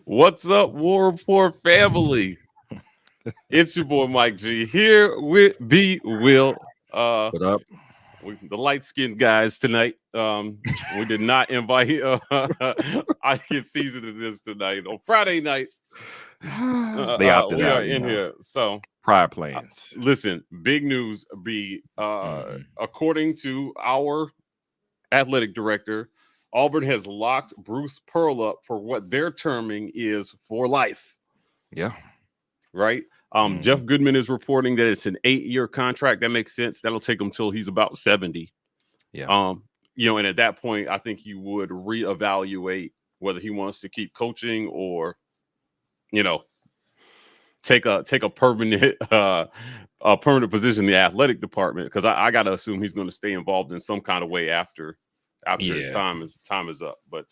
What's up, War Rapport family? It's your boy Mike G here with B-Wil. What up? The light skinned guys tonight. We did not invite I get season of this tonight on Friday night. They opted We are out, in here. So prior plans. listen, big news. According to our athletic director, Auburn has locked Bruce Pearl up for what they're terming is for life. Yeah. Right. Jeff Goodman is reporting that it's an 8-year contract. That makes sense. That'll take him till he's about 70. Yeah. And at that point, I think he would reevaluate whether he wants to keep coaching or, take a permanent a permanent position in the athletic department. Because I got to assume he's going to stay involved in some kind of way after his time is up. But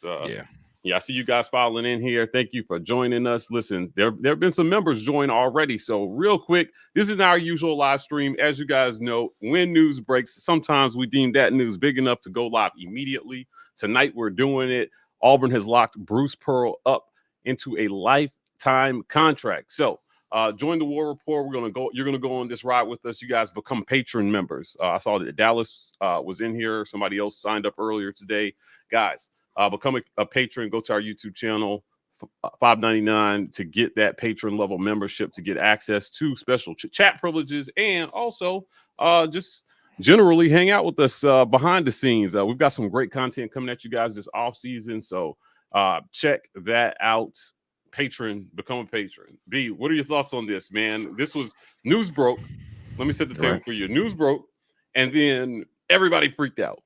yeah, I see you guys filing in here. Thank you for joining us. Listen, there have been some members join already. So real quick, this is our usual live stream. As you guys know, when news breaks, sometimes we deem that news big enough to go live immediately. Tonight, we're doing it. Auburn has locked Bruce Pearl up into a lifetime contract. So join the War Rapport. You're gonna go on this ride with us. You guys become patron members. I saw that Dallas was in here. Somebody else signed up earlier today. Guys, become a patron. Go to our YouTube channel, $5.99 to get that patron level membership, to get access to special chat privileges, and also just generally hang out with us behind the scenes. We've got some great content coming at you guys this off season, so check that out. Become a patron. B, what are your thoughts on this, man? This was news broke. Let me set the table for you. News broke, and then everybody freaked out.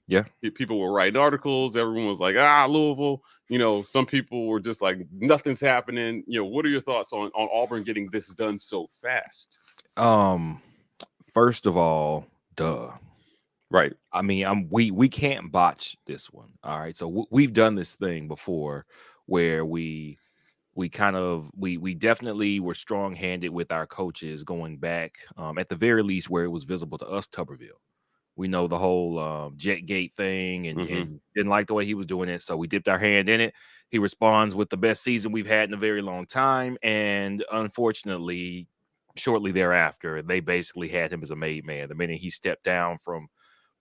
Yeah. People were writing articles. Everyone was like, Louisville. Some people were just like, nothing's happening. What are your thoughts on Auburn getting this done so fast? First of all, duh. Right. I mean, we can't botch this one. All right. So we've done this thing before where we definitely were strong-handed with our coaches going back, at the very least, where it was visible to us, Tuberville. We know the whole jet gate thing and didn't like the way he was doing it. So we dipped our hand in it. He responds with the best season we've had in a very long time. And unfortunately, shortly thereafter, they basically had him as a made man. The minute he stepped down from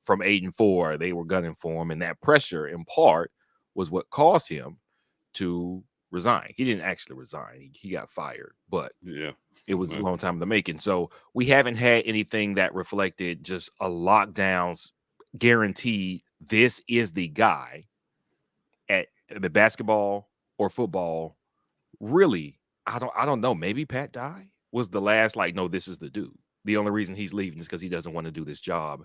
8-4, they were gunning for him. And that pressure, in part, was what caused him to resign. He didn't actually resign. He got fired. But yeah. It was a long time in the making. So we haven't had anything that reflected just a lockdowns guaranteed. This is the guy at the basketball or football. Really, I don't know. Maybe Pat Dawe was the last, no, this is the dude. The only reason he's leaving is because he doesn't want to do this job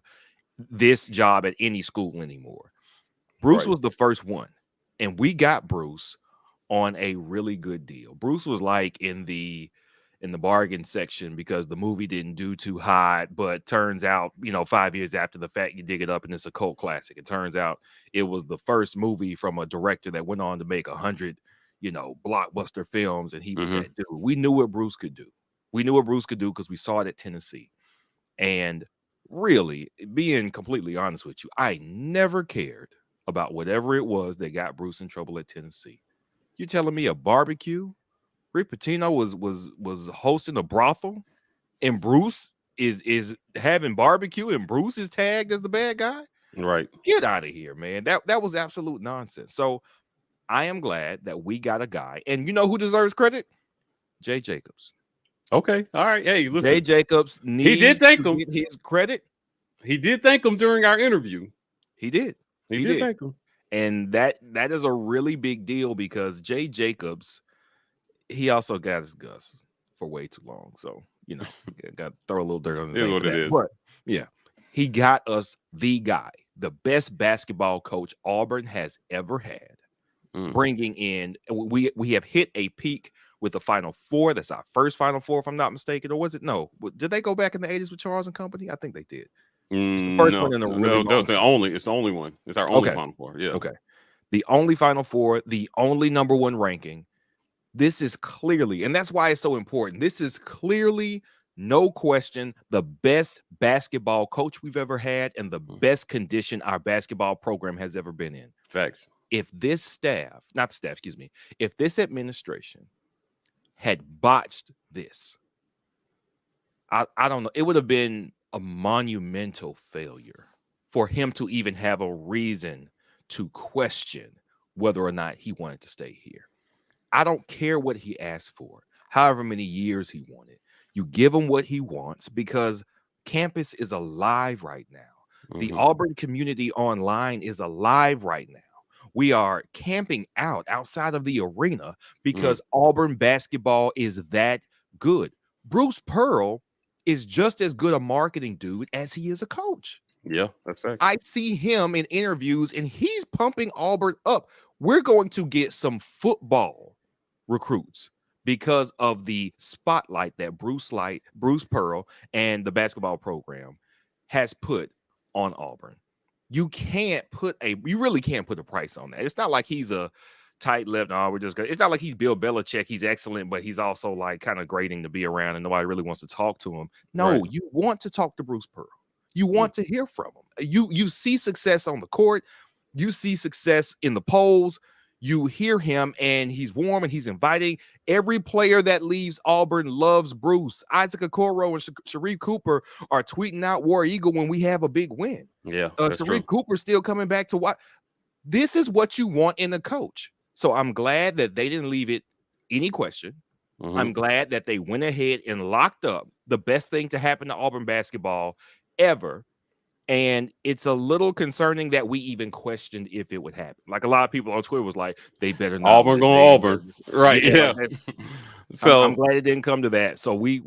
at any school anymore. Bruce was the first one. And we got Bruce on a really good deal. Bruce was in the bargain section because the movie didn't do too hot, but turns out, 5 years after the fact, you dig it up and it's a cult classic. It turns out it was the first movie from a director that went on to make 100, blockbuster films, and he was that dude. We knew what Bruce could do. We knew what Bruce could do because we saw it at Tennessee. And really, being completely honest with you, I never cared about whatever it was that got Bruce in trouble at Tennessee. You're telling me a barbecue? Rick Pitino was hosting a brothel, and Bruce is having barbecue, and Bruce is tagged as the bad guy. Right. Get out of here, man. That was absolute nonsense. So I am glad that we got a guy, and you know who deserves credit? Jay Jacobs. Okay. All right. Hey, listen. Jay Jacobs he did thank him. Get his credit. He did thank him during our interview. He did. He did thank him. And that is a really big deal because Jay Jacobs, he also got his Gus for way too long. So, got to throw a little dirt on the thing. It is. But yeah, he got us the guy, the best basketball coach Auburn has ever had. Bringing in, we have hit a peak with the Final Four. That's our first Final Four, if I'm not mistaken. Or was it? No. Did they go back in the 80s with Charles and company? I think they did. It's the first one in a really long it's the only one. It's our only Final Four. Yeah. Okay. The only Final Four, the only number one ranking. This is clearly, and that's why it's so important. This is clearly, no question, the best basketball coach we've ever had and the best condition our basketball program has ever been in. Facts. if this if this administration had botched this, I don't know, it would have been a monumental failure for him to even have a reason to question whether or not he wanted to stay here. I don't care what he asked for, however many years he wanted. You give him what he wants because campus is alive right now. The Auburn community online is alive right now. We are camping outside of the arena because Auburn basketball is that good. Bruce Pearl is just as good a marketing dude as he is a coach. Yeah, that's fact. I see him in interviews and he's pumping Auburn up. We're going to get some football recruits because of the spotlight that Bruce Pearl and the basketball program has put on Auburn. You really can't put a price on that. It's not like he's a tight lip. No, it's not like he's Bill Belichick. He's excellent, but he's also like kind of grating to be around and nobody really wants to talk to him. No, You want to talk to Bruce Pearl. You want to hear from him. You see success on the court. You see success in the polls. You hear him and he's warm and he's inviting. Every player that leaves Auburn loves Bruce. Isaac Okoro and Sharif Cooper are tweeting out War Eagle when we have a big win. Yeah, Sharif Cooper still coming back to what? This is what you want in a coach. So I'm glad that they didn't leave it any question. I'm glad that they went ahead and locked up the best thing to happen to Auburn basketball ever. And it's a little concerning that we even questioned if it would happen. Like a lot of people on Twitter was like, they better not. Auburn going Auburn. Right. Yeah. So I'm glad it didn't come to that. So we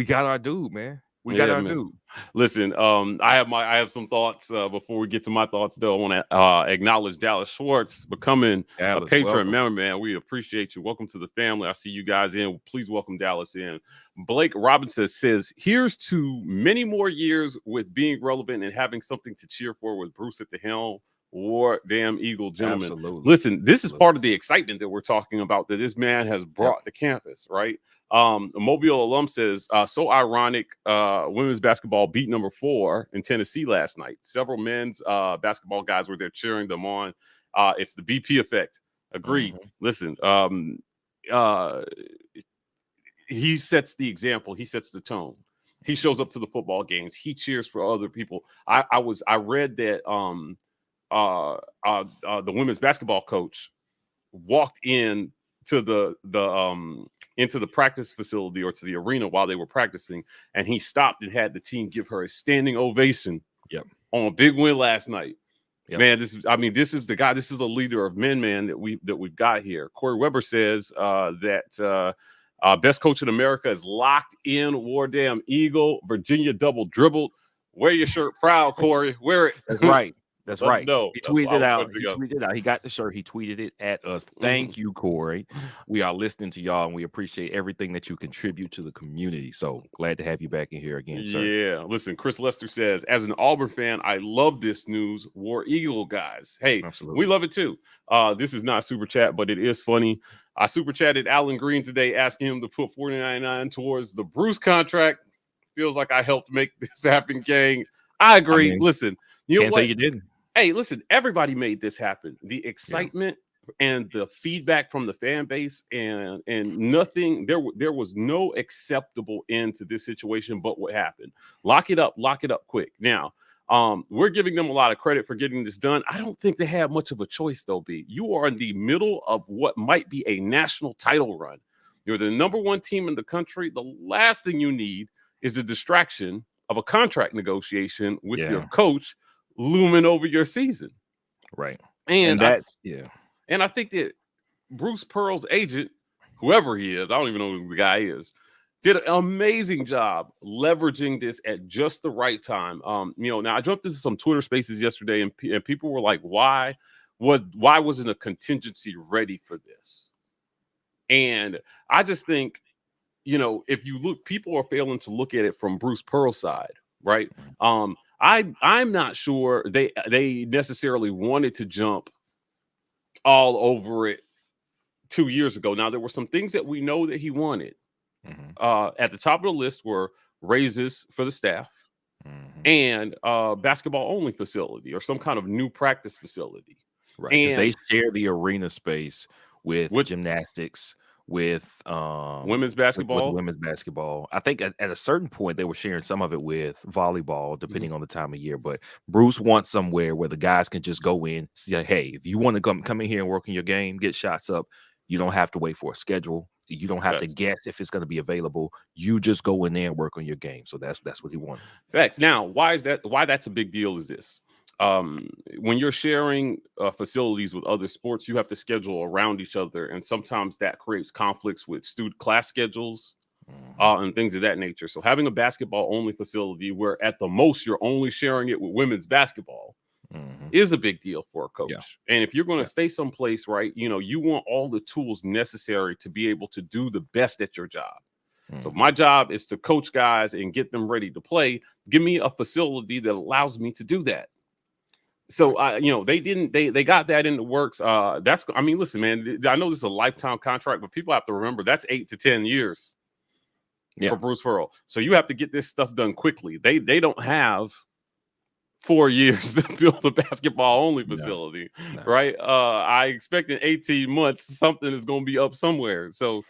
got our dude, man. We got our dude. Listen, I have some thoughts before we get to my thoughts, though. I want to acknowledge Dallas Schwartz becoming a patron member, man. We appreciate you. Welcome to the family. I see you guys in. Please welcome Dallas in. Blake Robinson says, here's to many more years with being relevant and having something to cheer for with Bruce at the helm. War damn Eagle, gentlemen. Absolutely. Listen, this is part of the excitement that we're talking about that this man has brought to campus, right? A Mobile alum says, so ironic, women's basketball beat number 4 in Tennessee last night. Several men's basketball guys were there cheering them on. It's the BP effect. Agreed. Listen, he sets the example. He sets the tone. He shows up to the football games. He cheers for other people. I read that the women's basketball coach walked in to into the practice facility or to the arena while they were practicing, and he stopped and had the team give her a standing ovation on a big win last night. Man, this is the guy. This is a leader of men, that we've got here. Corey Weber says that best coach in America is locked in. War damn Eagle. Virginia double dribbled. Wear your shirt proud, Corey. Wear it. That's right. That's right. No, he tweeted it out. He got the shirt. He tweeted it at us. Thank you, Corey. We are listening to y'all, and we appreciate everything that you contribute to the community. So glad to have you back in here again, sir. Yeah. Listen, Chris Lester says, as an Auburn fan, I love this news. War Eagle guys. Hey, absolutely. We love it too. This is not super chat, but it is funny. I super chatted Alan Green today, asking him to put $49.99 towards the Bruce contract. Feels like I helped make this happen, gang. I agree. Listen, you can't say you didn't. Hey, listen, everybody made this happen. The excitement and the feedback from the fan base and nothing, there was no acceptable end to this situation but what happened. Lock it up quick. Now, we're giving them a lot of credit for getting this done. I don't think they have much of a choice, though, B. You are in the middle of what might be a national title run. You're the number 1 team in the country. The last thing you need is a distraction of a contract negotiation with your coach looming over your season. Right. And I think that Bruce Pearl's agent, whoever he is, I don't even know who the guy is, did an amazing job leveraging this at just the right time. Now I jumped into some Twitter spaces yesterday and people were like, why wasn't a contingency ready for this? And I just think, if you look, people are failing to look at it from Bruce Pearl's side, right? I'm not sure they necessarily wanted to jump all over it 2 years ago. Now, there were some things that we know that he wanted. At the top of the list were raises for the staff and basketball only facility or some kind of new practice facility. Right, because they share the arena space with gymnastics, with women's basketball. With women's basketball. I think at a certain point they were sharing some of it with volleyball, depending on the time of year. But Bruce wants somewhere where the guys can just go in, say, hey, if you want to come in here and work in your game, get shots up, you don't have to wait for a schedule. You don't have to guess if it's going to be available. You just go in there and work on your game. So that's what he wanted. Facts. Now, why is that? Why that's a big deal is this. When you're sharing facilities with other sports, you have to schedule around each other. And sometimes that creates conflicts with student class schedules and things of that nature. So having a basketball only facility where at the most you're only sharing it with women's basketball is a big deal for a coach. Yeah. And if you're going to stay someplace, right, you want all the tools necessary to be able to do the best at your job. So if my job is to coach guys and get them ready to play, give me a facility that allows me to do that. So, they got that in the works. Listen, man, I know this is a lifetime contract, but people have to remember that's 8 to 10 years for Bruce Pearl. So you have to get this stuff done quickly. They don't have 4 years to build a basketball only facility, right? I expect in 18 months, something is going to be up somewhere. So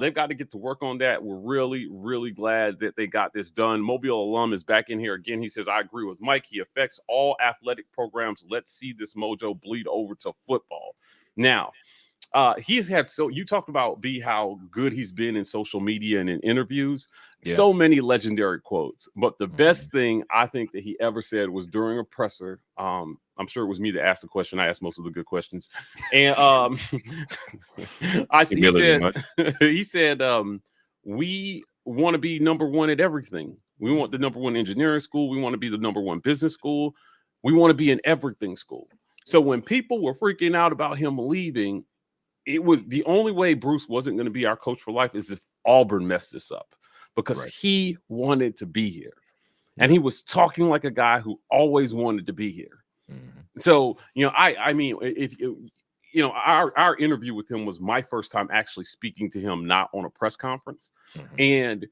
they've got to get to work on that. We're really, really glad that they got this done. Mobile alum is back in here again. He says, I agree with Mike. He affects all athletic programs. Let's see this mojo bleed over to football. Now, he's had, so you talked about how good he's been in social media and in interviews. So many legendary quotes, but the best thing I think that he ever said was during a presser. I'm sure it was me that asked the question. I asked most of the good questions, and he said we want to be number one at everything. We want the number one engineering school. We want to be the number one business school. We want to be an everything school. So when people were freaking out about him leaving, it was the only way Bruce wasn't going to be our coach for life is if Auburn messed this up, because he wanted to be here and he was talking like a guy who always wanted to be here. So, I mean, if our interview with him was my first time actually speaking to him, not on a press conference. And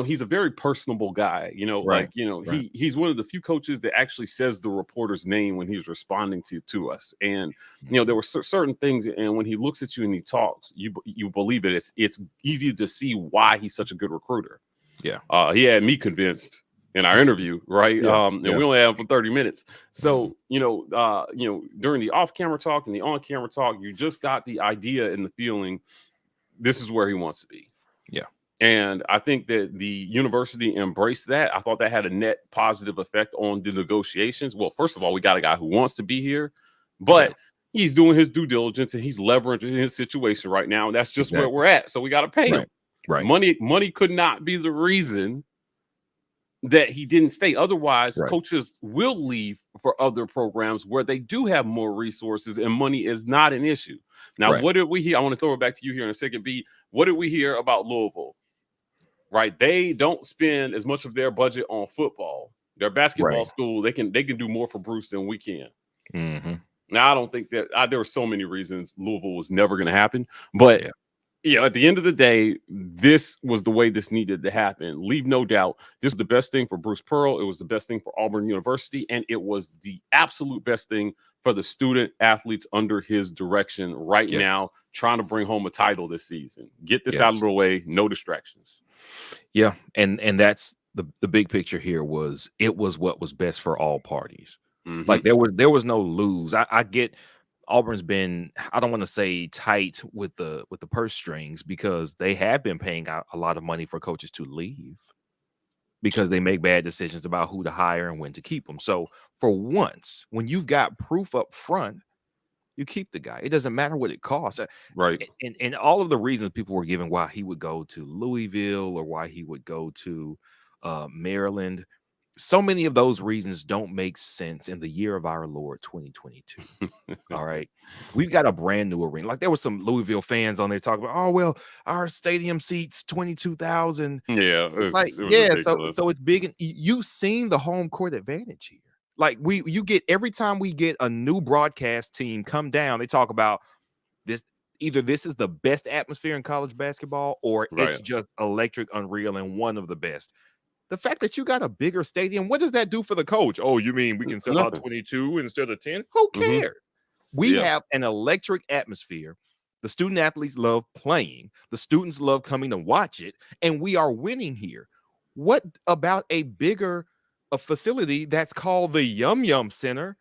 he's a very personable guy, he's one of the few coaches that actually says the reporter's name when he's responding to us. And, there were certain things, and when he looks at you and he talks, you believe it. It's easy to see why he's such a good recruiter. Yeah. He had me convinced in our interview, right? We only have him for 30 minutes. So, during the off-camera talk and the on-camera talk, you just got the idea and the feeling this is where he wants to be. Yeah. And I think that the university embraced that. I thought that had a net positive effect on the negotiations. Well, first of all, we got a guy who wants to be here, but he's doing his due diligence and he's leveraging his situation right now. And that's just where we're at. So we got to pay him. Right. Money could not be the reason that he didn't stay. Otherwise, coaches will leave for other programs where they do have more resources and money is not an issue. Now, what did we hear? I want to throw it back to you here in a second, B. What did we hear about Louisville? Right. They don't spend as much of their budget on football. Their basketball school, they can do more for Bruce than we can. Now, I don't think that there were so many reasons Louisville was never going to happen. But at the end of the day, this was the way this needed to happen. Leave no doubt. This is the best thing for Bruce Pearl. It was the best thing for Auburn University. And it was the absolute best thing for the student athletes under his direction right now, trying to bring home a title this season. Get this out of the way. No distractions. Yeah. And that's the big picture here was it was what was best for all parties. Like there was no lose. I get Auburn's been, I don't want to say tight with the purse strings, because they have been paying out a lot of money for coaches to leave because they make bad decisions about who to hire and when to keep them. So for once, when you've got proof up front, you keep the guy. It doesn't matter what it costs. Right. And all of the reasons people were giving why he would go to Louisville or why he would go to Maryland, so many of those reasons don't make sense in the year of our Lord 2022. All right. We've got a brand new arena. Like there were some Louisville fans on there talking about, oh, well, our stadium seats 22,000. Yeah. So it's big. And you've seen the home court advantage here. Like you get every time we get a new broadcast team come down, they talk about this. Either this is the best atmosphere in college basketball or it's just electric, unreal, and one of the best. The fact that you got a bigger stadium, what does that do for the coach? Oh, you mean we can sell out 22 instead of 10? Who cares? We have an electric atmosphere. The student athletes love playing. The students love coming to watch it, and we are winning here. What about a bigger facility that's called the Yum Yum Center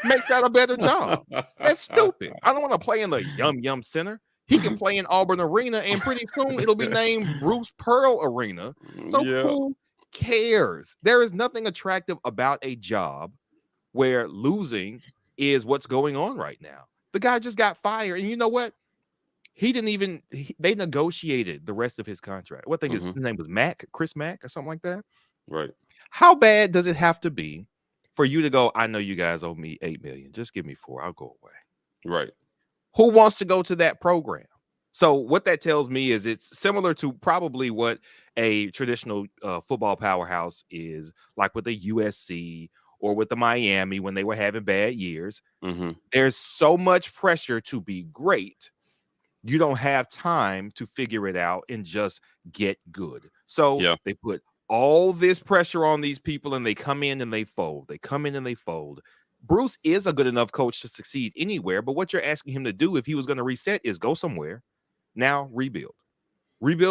makes that a better job? That's stupid. I don't want to play in the Yum Yum Center. He can play in Auburn Arena, and pretty soon it'll be named Bruce Pearl Arena. So who cares? There is nothing attractive about a job where losing is what's going on right now. The guy just got fired, and you know what? He didn't even. They negotiated the rest of his contract. What thing his name was Chris Mack, or something like that. Right. How bad does it have to be for you to go? I know you guys owe me $8 million. Just give me $4 million. I'll go away. Right. Who wants to go to that program? So what that tells me is it's similar to probably what a traditional football powerhouse is, like with the USC or with the Miami when they were having bad years. There's so much pressure to be great. You don't have time to figure it out and just get good. So they put all this pressure on these people, and they come in and they fold. They come in and they fold. Bruce is a good enough coach to succeed anywhere, but what you're asking him to do if he was going to reset is go somewhere. Now rebuild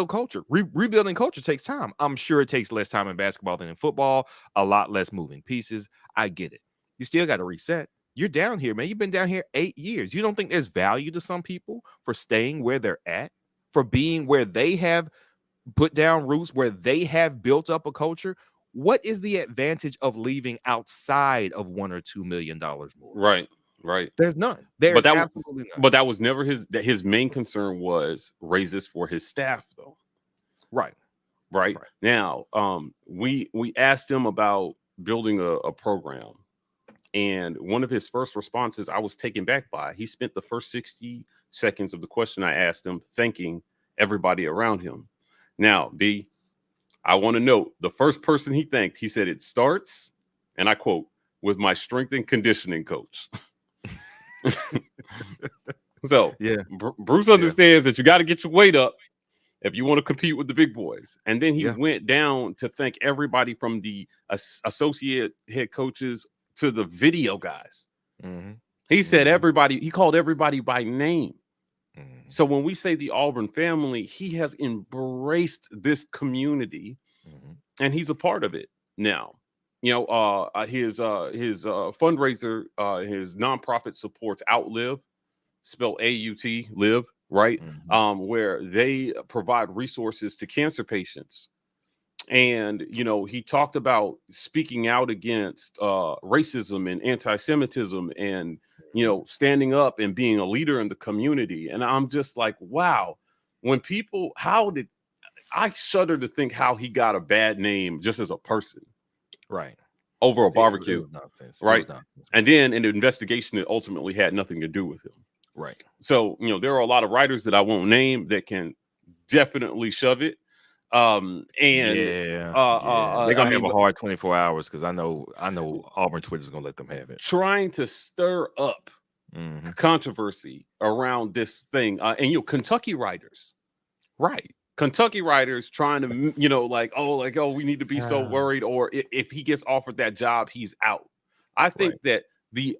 culture. Rebuilding culture takes time. I'm sure it takes less time in basketball than in football, a lot less moving pieces. I get it. You still got to reset. You're down here, man. You've been down here 8 years. You don't think there's value to some people for staying where they're at, for being where they have put down roots, where they have built up a culture? What is the advantage of leaving outside of $1 or $2 million more? Right. There's none. There's absolutely none. But that was never his main concern was raises for his staff, though. Right. Now, we asked him about building a program, and one of his first responses I was taken back by. He spent the first 60 seconds of the question I asked him thanking everybody around him. Now, B, I want to note the first person he thanked, he said, it starts, and I quote, with my strength and conditioning coach. So Bruce understands that you got to get your weight up if you want to compete with the big boys. And then he went down to thank everybody from the associate head coaches to the video guys. He said everybody, he called everybody by name. So when we say the Auburn family, he has embraced this community and he's a part of it now. You know, his fundraiser, his nonprofit supports Outlive, spelled A-U-T, live, right? Where they provide resources to cancer patients. And, you know, he talked about speaking out against racism and anti-Semitism and, you know, standing up and being a leader in the community. And I'm just like, wow, when people, I shudder to think how he got a bad name just as a person. Right. Over a barbecue. Right. And then an investigation that ultimately had nothing to do with him. Right. So, you know, there are a lot of writers that I won't name that can definitely shove it. They're gonna have a hard 24 hours because I know Auburn Twitter's gonna let them have it. Trying to stir up controversy around this thing. And you know, Kentucky writers. Right. Kentucky writers trying to, you know, we need to be so worried, or if he gets offered that job, he's out. I think that the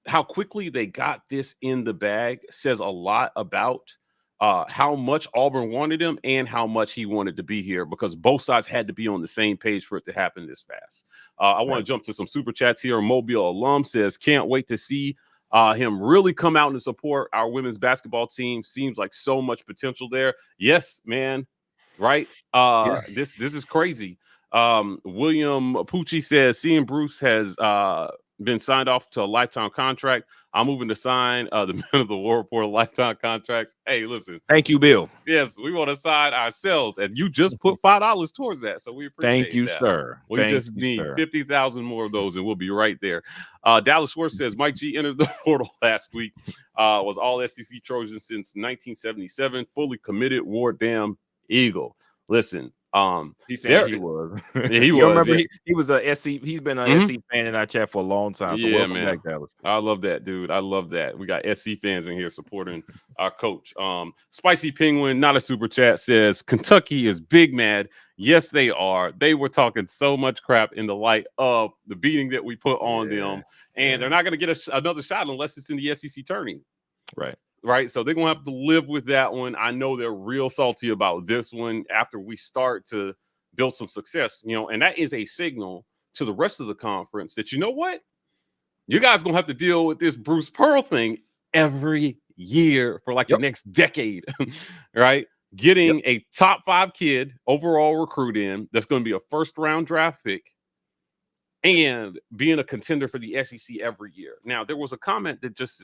how quickly they got this in the bag says a lot about how much Auburn wanted him and how much he wanted to be here, because both sides had to be on the same page for it to happen this fast. I want to jump to some super chats here. Mobile alum says, can't wait to see him really come out and support our women's basketball team. Seems like so much potential there. Yes, man. Right. This is crazy. William Pucci says, seeing Bruce has been signed off to a lifetime contract. I'm moving to sign the men of the War Rapport lifetime contracts. Hey, listen. Thank you, Bill. Yes, we want to sign ourselves, and you just put $5 towards that, so we appreciate Thank you, that. sir. We just need 50,000 more of those, and we'll be right there. Dallas Schwartz says Mike G entered the portal last week. Was all SEC Trojan since 1977. Fully committed. War damn Eagle. Listen, He said he was. Yeah, he you was. Remember, yeah. he was a SC. He's been an SC fan in our chat for a long time. So welcome back, Dallas. I love that, dude. I love that. We got SC fans in here supporting our coach. Spicy Penguin, not a super chat, says Kentucky is big mad. Yes, they are. They were talking so much crap in the light of the beating that we put on them, and they're not going to get another shot unless it's in the SEC tourney. Right. So they're going to have to live with that one. I know they're real salty about this one after we start to build some success, and that is a signal to the rest of the conference that, you know what? You guys going to have to deal with this Bruce Pearl thing every year for like the next decade, right? Getting a top 5 kid overall recruit in that's going to be a first-round draft pick and being a contender for the SEC every year. Now, there was a comment that just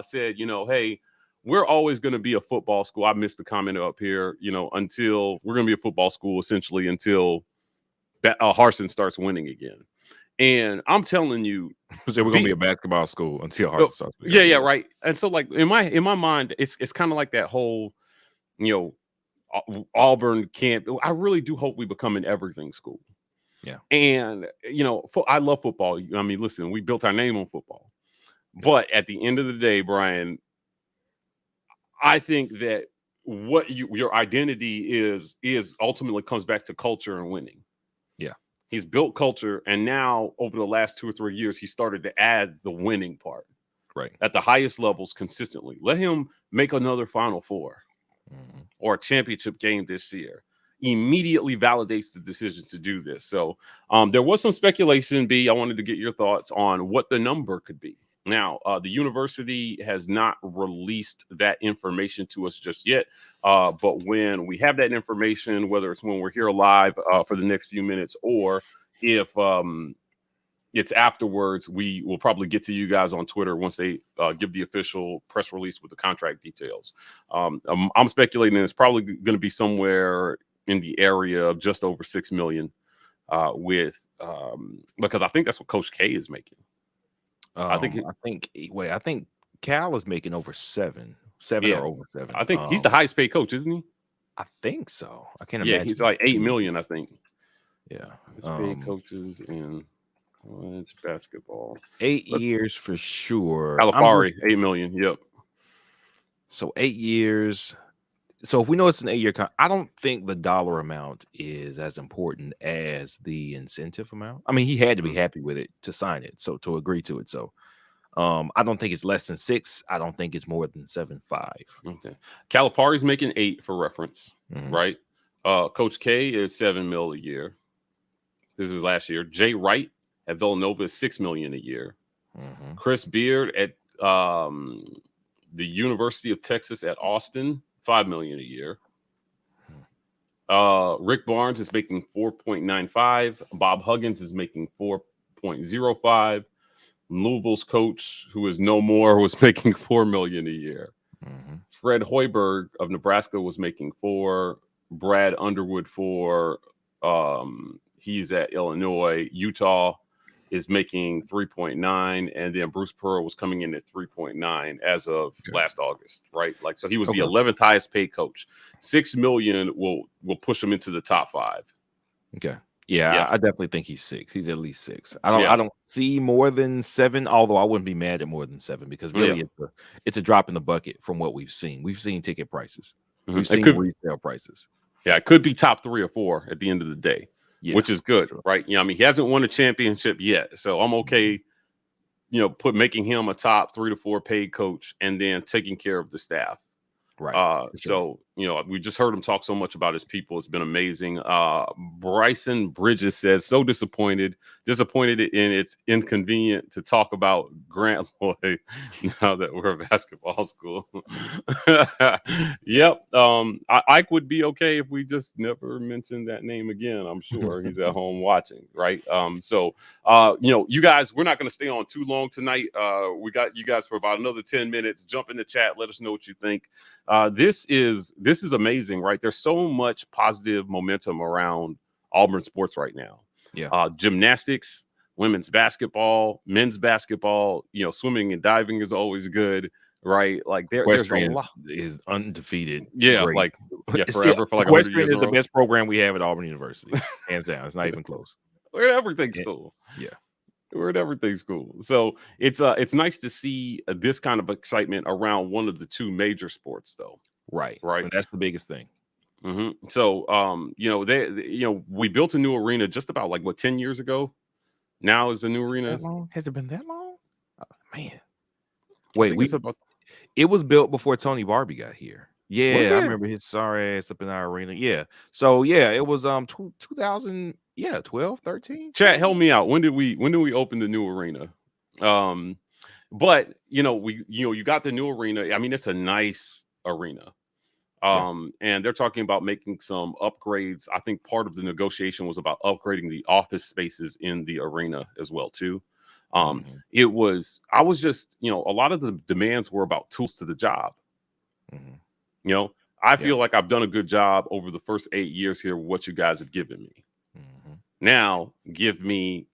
said, hey, we're always going to be a football school. I missed the comment up here, until we're going to be a football school essentially until Harsin starts winning again. And I'm telling you, so we're going to be a basketball school until Harsin starts winning. Yeah, right. And so, like in my mind, it's kind of like that whole, Auburn can't. I really do hope we become an everything school. Yeah. And I love football. I mean, listen, we built our name on football, but at the end of the day, Brian, I think that what your identity is ultimately comes back to culture and winning. Yeah. He's built culture, and now over the last 2 or 3 years, he started to add the winning part. Right. At the highest levels consistently. Let him make another Final Four or a championship game this year. Immediately validates the decision to do this. So there was some speculation, B. I wanted to get your thoughts on what the number could be. Now, the university has not released that information to us just yet. But when we have that information, whether it's when we're here live for the next few minutes or if it's afterwards, we will probably get to you guys on Twitter once they give the official press release with the contract details. I'm speculating it's probably going to be somewhere in the area of just over $6 million because I think that's what Coach K is making. I think Cal is making over seven or over 7. I think he's the highest paid coach, isn't he? I think so. I can't imagine. He's like $8 million, I think. Yeah, paid coaches in college basketball. 8 years for sure. Calipari, $8 million. Yep. So 8 years. So if we know it's an 8-year contract, I don't think the dollar amount is as important as the incentive amount. I mean, he had to be happy with it to sign it, so to agree to it. So I don't think it's less than 6. I don't think it's more than 7.5. Okay. Calipari's making 8 for reference, right? Coach K is $7 million a year. This is last year. Jay Wright at Villanova is $6 million a year. Chris Beard at the University of Texas at Austin, $5 million a year. Rick Barnes is making 4.95. Bob Huggins is making 4.05. Louisville's coach, who is no more, was making $4 million a year. Fred Hoiberg of Nebraska was making 4. Brad Underwood 4. He's at Illinois. Utah is making 3.9, and then Bruce Pearl was coming in at 3.9 as of last August, right? Like, so he was the 11th highest paid coach. $6 million will push him into the top 5. Okay. Yeah, I definitely think he's 6. He's at least 6. I don't see more than 7, although I wouldn't be mad at more than 7 because really it's a drop in the bucket from what we've seen. We've seen ticket prices. We've seen resale prices. Yeah, it could be top 3 or 4 at the end of the day. Which is good, right? I mean, he hasn't won a championship yet, so I'm okay, making him a top 3 to 4 paid coach and then taking care of the staff. Right. So, we just heard him talk so much about his people. It's been amazing. Bryson Bridges says, so disappointed in it's inconvenient to talk about Grant Lloyd now that we're a basketball school. Yep. Ike would be okay if we just never mentioned that name again. I'm sure he's at home watching, right? You guys, we're not going to stay on too long tonight. We got you guys for about another 10 minutes. Jump in the chat. Let us know what you think. This is amazing, right? There's so much positive momentum around Auburn sports right now. Yeah. Gymnastics, women's basketball, men's basketball, swimming and diving is always good, right? Like there's a lot. Is undefeated. Yeah, great. like Yeah, forever for like 100 years. Equestrian is the best program we have at Auburn University, hands down. It's not even close. Where everything's cool. Yeah. Where everything's cool. So it's nice to see this kind of excitement around one of the two major sports, though. Right. Right. And that's the biggest thing. Mm-hmm. So, we built a new arena just about 10 years ago. Now is the new arena. Has it been that long? Oh, man. Wait, it was built before Tony Barbie got here. Yeah, I remember his sorry ass up in our arena. Yeah. So yeah, it was 2000, 12, 13. Chat, help me out. When did we open the new arena? But you got the new arena. I mean, it's a nice arena. And they're talking about making some upgrades. I think part of the negotiation was about upgrading the office spaces in the arena as well, too. I was just, a lot of the demands were about tools to the job. I feel like I've done a good job over the first 8 years here with what you guys have given me. Now give me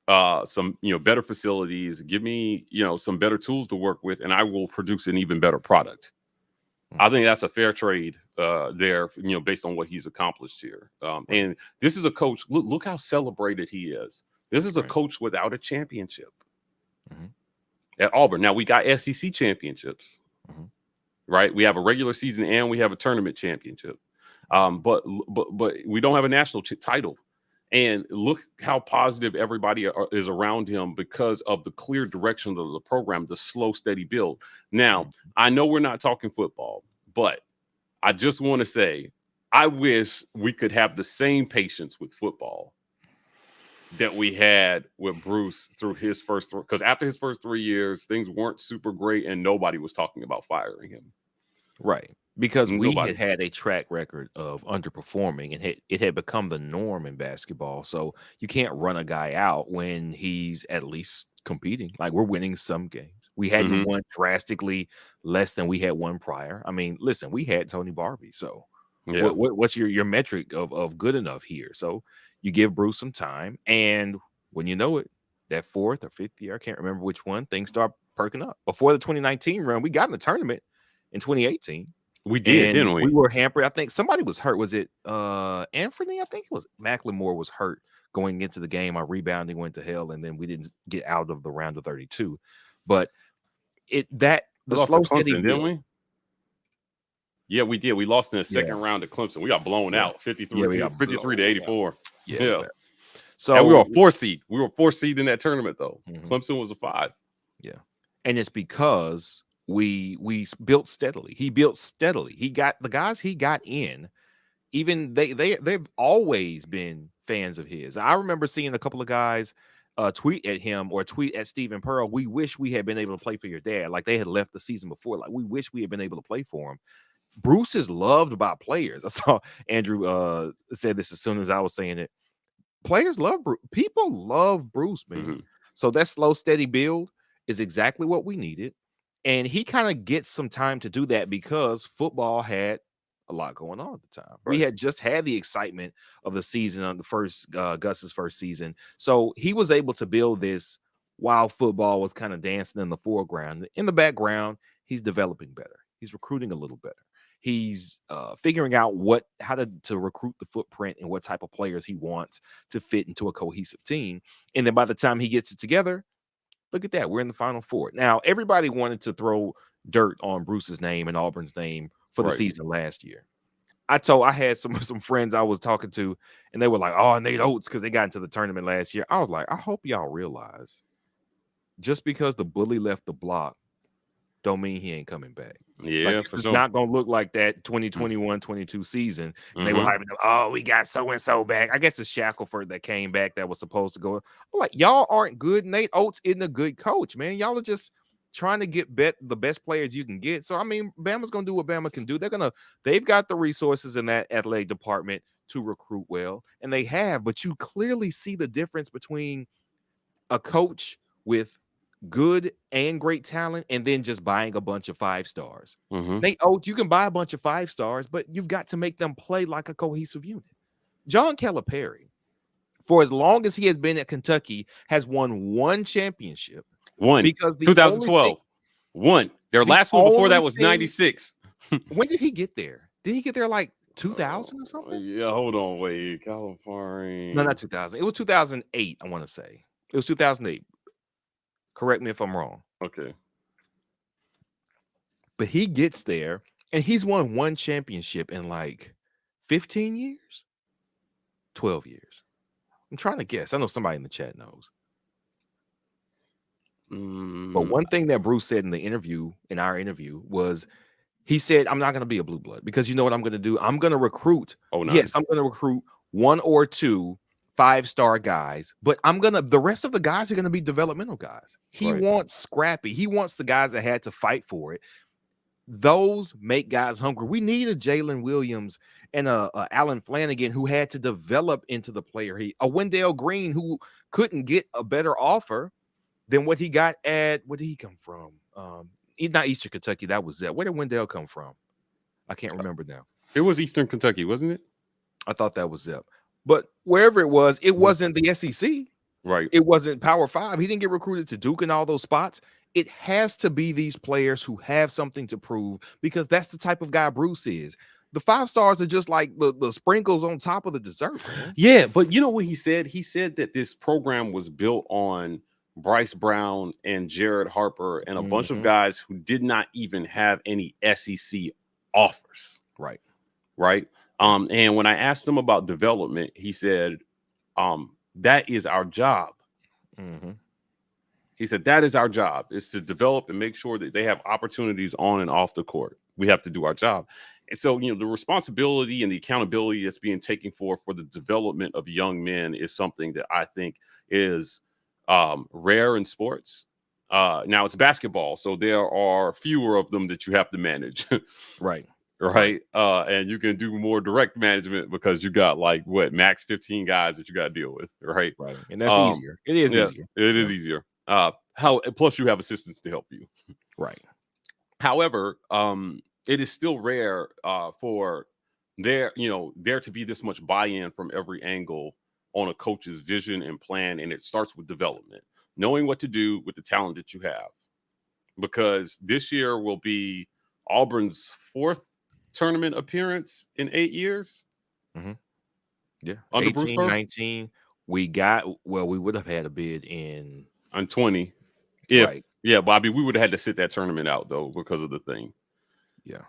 some, better facilities, give me, some better tools to work with, and I will produce an even better product. I think that's a fair trade there, based on what he's accomplished here. And this is a coach. Look how celebrated he is. This is a coach without a championship at Auburn. Now we got SEC championships, right? We have a regular season and we have a tournament championship, but we don't have a national title. And look how positive everybody is around him because of the clear direction of the program, the slow, steady build. Now, I know we're not talking football, but I just want to say, I wish we could have the same patience with football that we had with Bruce through his first three. Because after his first 3 years, things weren't super great and nobody was talking about firing him. Right. Because we had a track record of underperforming, and it had become the norm in basketball. So you can't run a guy out when he's at least competing. Like, we're winning some games. We hadn't won drastically less than we had won prior. I mean, listen, we had Tony Barbie. So what's your metric of good enough here? So you give Bruce some time, and when you know it, that fourth or fifth year, I can't remember which one, things start perking up. Before the 2019 run, we got in the tournament in 2018. We did, didn't we? We were hampered. I think somebody was hurt. Was it Anthony? I think it was McLemore was hurt going into the game. Our rebounding went to hell, and then we didn't get out of the round of 32. But the slow steady, didn't we? Yeah, we did. We lost in the second round to Clemson. We got blown out 53 to 84. Yeah. So we were a 4 seed. We were a 4 seed in that tournament, though. Clemson was a 5. Yeah. And it's because we built steadily. He built steadily. He got the guys he got in. Even they've always been fans of his. I remember seeing a couple of guys tweet at him or tweet at Stephen Pearl. We wish we had been able to play for your dad. Like, they had left the season before. Like, we wish we had been able to play for him. Bruce is loved by players. I saw Andrew said this as soon as I was saying it. Players love Bruce. People love Bruce, man. So that slow, steady build is exactly what we needed. And he kind of gets some time to do that because football had a lot going on at the time. We had just had the excitement of the season on the first Gus's first season. So he was able to build this while football was kind of dancing in the foreground. In the background, he's developing better. He's recruiting a little better. He's figuring out how to recruit the footprint and what type of players he wants to fit into a cohesive team. And then by the time he gets it together, look at that. We're in the Final Four. Now, everybody wanted to throw dirt on Bruce's name and Auburn's name for the season last year. I had some friends I was talking to, and they were like, oh, Nate Oates, because they got into the tournament last year. I was like, I hope y'all realize just because the bully left the block don't mean he ain't coming back. Yeah, like, it's not going to look like that 2021-22 season. And they were hyping up, oh, we got so-and-so back. I guess it's Shackelford that came back that was supposed to go. I'm like, y'all aren't good. Nate Oates isn't a good coach, man. Y'all are just trying to get the best players you can get. So, I mean, Bama's going to do what Bama can do. They've got the resources in that athletic department to recruit well, and they have. But you clearly see the difference between a coach with good and great talent and then just buying a bunch of 5 stars. Nate Oates, you can buy a bunch of 5 stars, but you've got to make them play like a cohesive unit. John Calipari, for as long as he has been at Kentucky, has won 1 championship. Because 2012. Their last one before that was 96. When did he get there? Did he get there like 2000 or something? Yeah, hold on, wait. Calipari. No, not 2000. It was 2008, I want to say. It was 2008. Correct me if I'm wrong. Okay. But he gets there, and he's won one championship in like 15 years, 12 years. I'm trying to guess. I know somebody in the chat knows. But one thing that Bruce said in our interview, was he said, I'm not going to be a blue blood, because you know what I'm going to do? I'm going to recruit. Oh, nice. Yes, I'm going to recruit 1 or 2 5-star guys, but the rest of the guys are going to be developmental guys. He wants scrappy. He wants the guys that had to fight for it. Those make guys hungry. We need a Jalen Williams and a Alan Flanagan who had to develop into the player. A Wendell Green who couldn't get a better offer than what he got at, where did he come from? Not Eastern Kentucky. That was Zep. Where did Wendell come from? I can't remember now. It was Eastern Kentucky, wasn't it? I thought that was Zep. But wherever it was, it wasn't the SEC. Right. It wasn't Power 5. He didn't get recruited to Duke and all those spots. It has to be these players who have something to prove, because that's the type of guy Bruce is. The 5 stars are just like the sprinkles on top of the dessert, man. Yeah, but you know what he said? He said that this program was built on Bryce Brown and Jared Harper and a bunch of guys who did not even have any SEC offers. Right. And when I asked him about development, he said, that is our job. He said, that is our job, is to develop and make sure that they have opportunities on and off the court. We have to do our job. And so, the responsibility and the accountability that's being taken for the development of young men is something that I think is rare in sports. Now it's basketball, so there are fewer of them that you have to manage. Right. And you can do more direct management because you got max 15 guys that you got to deal with. Right. And that's easier. It is easier. It is easier. Plus you have assistants to help you. Right. However, it is still rare for there to be this much buy-in from every angle on a coach's vision and plan. And it starts with development, knowing what to do with the talent that you have, because this year will be Auburn's 4th tournament appearance in 8 years. Yeah. Under 18, 19. We would have had a bid in 20. Yeah, Bobby, we would have had to sit that tournament out though because of the thing. Yeah.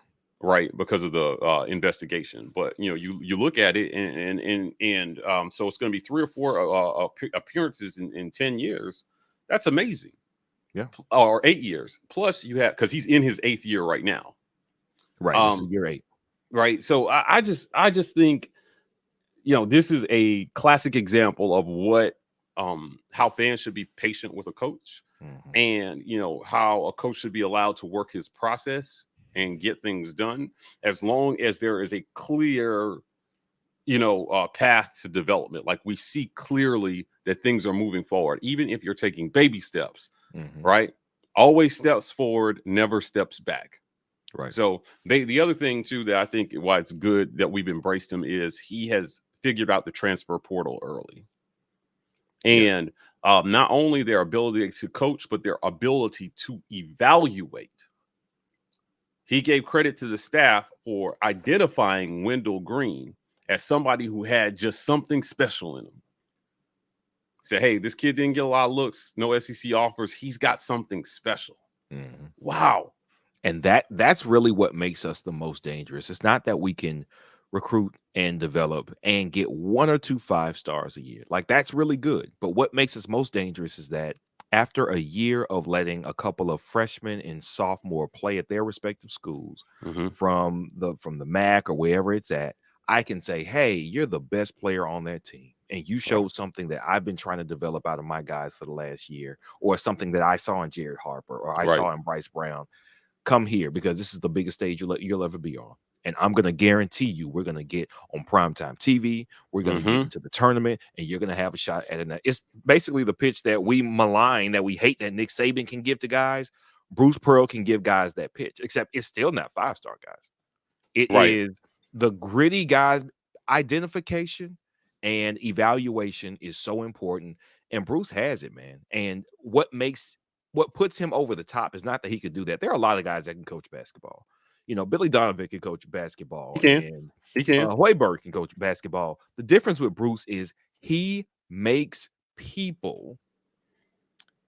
Right, because of the investigation. But you look at it, and so it's going to be 3 or 4 appearances in 10 years. That's amazing. Yeah, or 8 years. Plus, you have, because he's in his 8th year right now. Right, this is year 8. Right, so I just think this is a classic example of what how fans should be patient with a coach, and how a coach should be allowed to work his process and get things done, as long as there is a clear, path to development. Like, we see clearly that things are moving forward, even if you're taking baby steps, right? Always steps forward, never steps back. Right. So the other thing too, that I think why it's good that we've embraced him, is he has figured out the transfer portal early. And not only their ability to coach, but their ability to evaluate. He gave credit to the staff for identifying Wendell Green as somebody who had just something special in him. He said, hey, this kid didn't get a lot of looks, no SEC offers. He's got something special. Wow. And that's really what makes us the most dangerous. It's not that we can recruit and develop and get 1 or 2 5 stars a year. Like, that's really good. But what makes us most dangerous is that after a year of letting a couple of freshmen and sophomore play at their respective schools, from the MAC or wherever it's at, I can say, hey, you're the best player on that team, and you showed something that I've been trying to develop out of my guys for the last year, or something that I saw in Jared Harper, or I saw in Bryce Brown. Come here, because this is the biggest stage you'll ever be on. And I'm going to guarantee you we're going to get on primetime TV. We're going to get into the tournament, and you're going to have a shot at it. It's basically the pitch that we malign, that we hate, that Nick Saban can give to guys. Bruce Pearl can give guys that pitch, except it's still not 5-star guys. It is the gritty guys. Identification and evaluation is so important. And Bruce has it, man. And what puts him over the top is not that he could do that. There are a lot of guys that can coach basketball. Billy Donovan can coach basketball. He can. Hoiberg can coach basketball. The difference with Bruce is he makes people.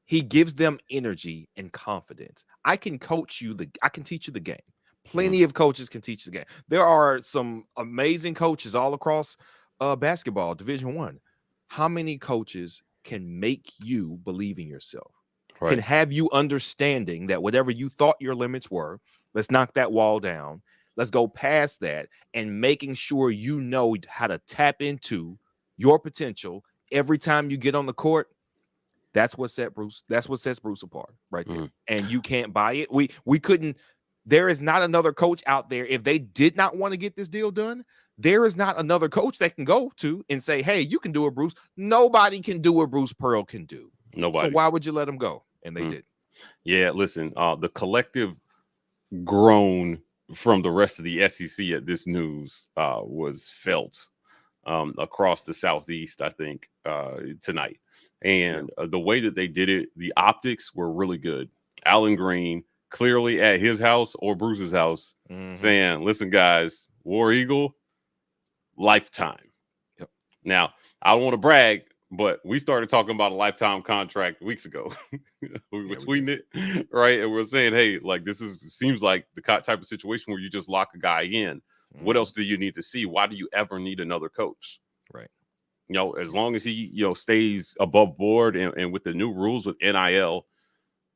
He gives them energy and confidence. I can teach you the game. Plenty of coaches can teach the game. There are some amazing coaches all across basketball, Division I. How many coaches can make you believe in yourself? Right. Can have you understanding that whatever you thought your limits were, let's knock that wall down. Let's go past that and making sure you know how to tap into your potential every time you get on the court. That's what sets Bruce apart right there. And you can't buy it. We couldn't. There is not another coach out there. If they did not want to get this deal done, there is not another coach that can go to and say, hey, you can do it, Bruce. Nobody can do what Bruce Pearl can do. Nobody. So why would you let him go? And they did. Yeah, listen, the collective groan from the rest of the SEC at this news was felt across the Southeast, I think, tonight. And the way that they did it, the optics were really good. Alan Green clearly at his house or Bruce's house saying, listen, guys, War Eagle, lifetime. Yep. Now, I don't want to brag, but we started talking about a lifetime contract weeks ago. We were tweeting it, right? And we're saying, hey, like seems like the type of situation where you just lock a guy in. What else do you need to see? Why do you ever need another coach? Right. As long as he, stays above board and with the new rules with NIL,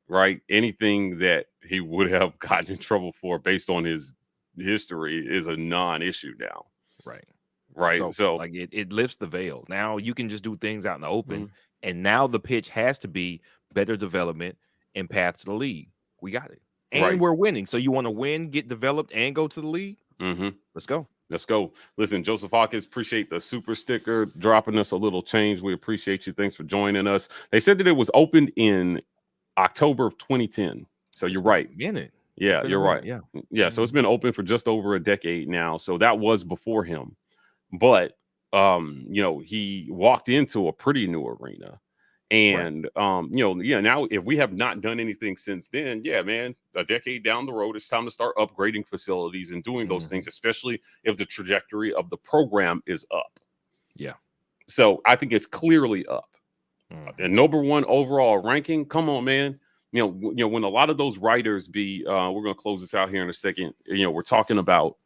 right? Anything that he would have gotten in trouble for based on his history is a non-issue now. Right. Right. So like it lifts the veil. Now you can just do things out in the open. And now the pitch has to be better development and path to the league. We got it. And we're winning. So you want to win, get developed, and go to the league? Let's go. Let's go. Listen, Joseph Hawkins, appreciate the super sticker, dropping us a little change. We appreciate you. Thanks for joining us. They said that it was opened in October of 2010. So you're right. Yeah, you're right. Yeah. So it's been open for just over a decade now. So that was before him. But, he walked into a pretty new arena. And, now if we have not done anything since then, man, a decade down the road, it's time to start upgrading facilities and doing those things, especially if the trajectory of the program is up. Yeah. So I think it's clearly up. And number one overall ranking. Come on, man. When a lot of those writers we're going to close this out here in a second. We're talking about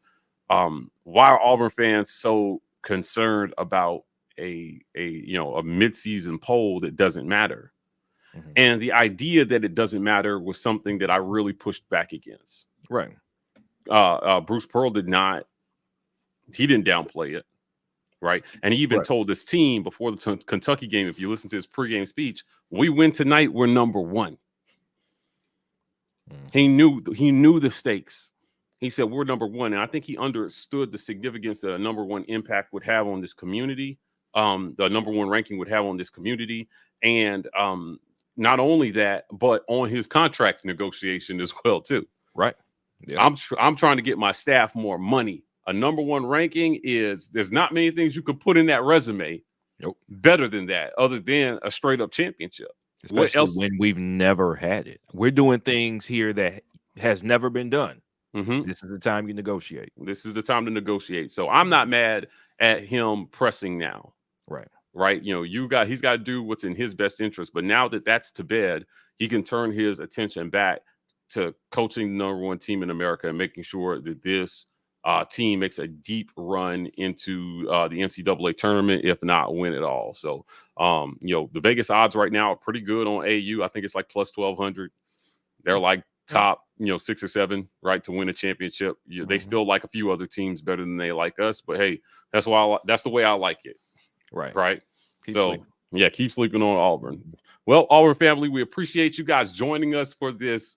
why are Auburn fans so concerned about a midseason poll that doesn't matter. And the idea that it doesn't matter was something that I really pushed back against. Right. Bruce Pearl didn't downplay it. Right. And he even told this team before the Kentucky game, if you listen to his pregame speech, we win tonight, we're number one. He knew the stakes. He said, we're number one. And I think he understood the significance that a number one impact would have on this community. The number one ranking would have on this community. And not only that, but on his contract negotiation as well, too. Right. Yeah. I'm trying to get my staff more money. A number one ranking there's not many things you could put in that resume better than that, other than a straight up championship. Especially when we've never had it. We're doing things here that has negot been done. This is the time you negotiate. This is the time to negotiate. So I'm not mad at him pressing now. Right. He's got to do what's in his best interest. But now that that's to bed, he can turn his attention back to coaching the number one team in America and making sure that this team makes a deep run into the NCAA tournament, if not win it all. So, the Vegas odds right now are pretty good on AU. I think it's like plus 1,200. They're like top, 6 or 7, right, to win a championship. They still like a few other teams better than they like us. But hey, that's the way I like it. Right. Keep sleeping on Auburn. Well, Auburn family, we appreciate you guys joining us for this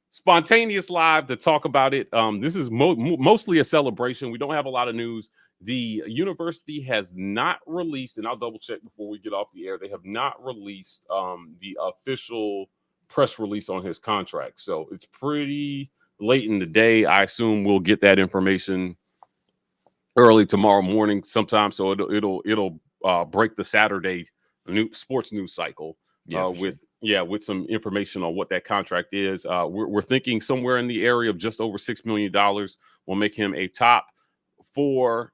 spontaneous live to talk about it. This is mostly a celebration. We don't have a lot of news. The university has not released, and I'll double check before we get off the air. They have not released the official press release on his contract. So it's pretty late in the day. I assume we'll get that information early tomorrow morning sometime. So it'll break the Saturday sports news cycle with Yeah, with some information on what that contract is. We're thinking somewhere in the area of just over $6 million will make him a top 3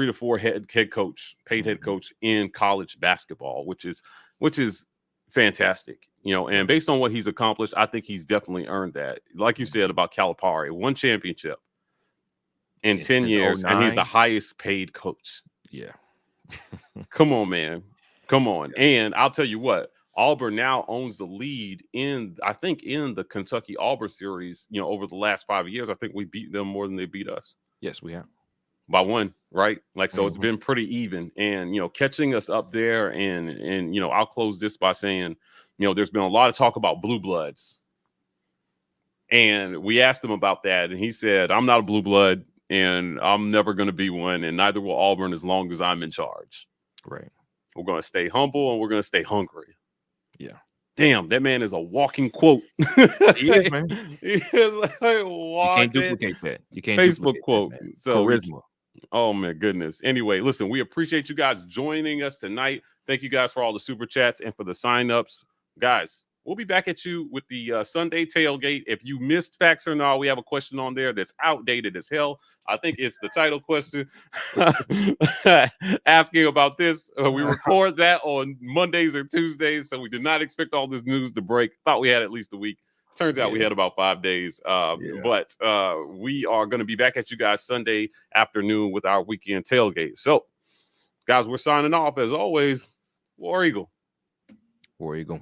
to 4 head coach, paid head coach in college basketball, which is fantastic. And based on what he's accomplished, I think he's definitely earned that. Like you said about Calipari, 1 championship in 10 years, and he's the highest paid coach. Yeah. Come on, man. Come on. And I'll tell you what, Auburn now owns the lead in the Kentucky Auburn series, over the last 5 years. I think we beat them more than they beat us. Yes, we have. By 1, right? So it's been pretty even. And, catching us up there and I'll close this by saying, there's been a lot of talk about blue bloods. And we asked him about that. And he said, I'm not a blue blood and I'm never going to be one. And neither will Auburn as long as I'm in charge. Right. We're going to stay humble and we're going to stay hungry. Yeah. Damn, that man is a walking quote. He is, man. He is like you can't duplicate that. You can't Facebook quote. That, so charisma. Oh my goodness. Anyway, listen, we appreciate you guys joining us tonight. Thank you guys for all the super chats and for the signups. Guys, we'll be back at you with the Sunday tailgate. If you missed Facts or Not, we have a question on there that's outdated as hell. I think it's the title question asking about this. We record that on Mondays or Tuesdays, so we did not expect all this news to break. Thought we had at least a week. Turns out we had about 5 days. But we are going to be back at you guys Sunday afternoon with our weekend tailgate. So, guys, we're signing off as always. War Eagle. War Eagle.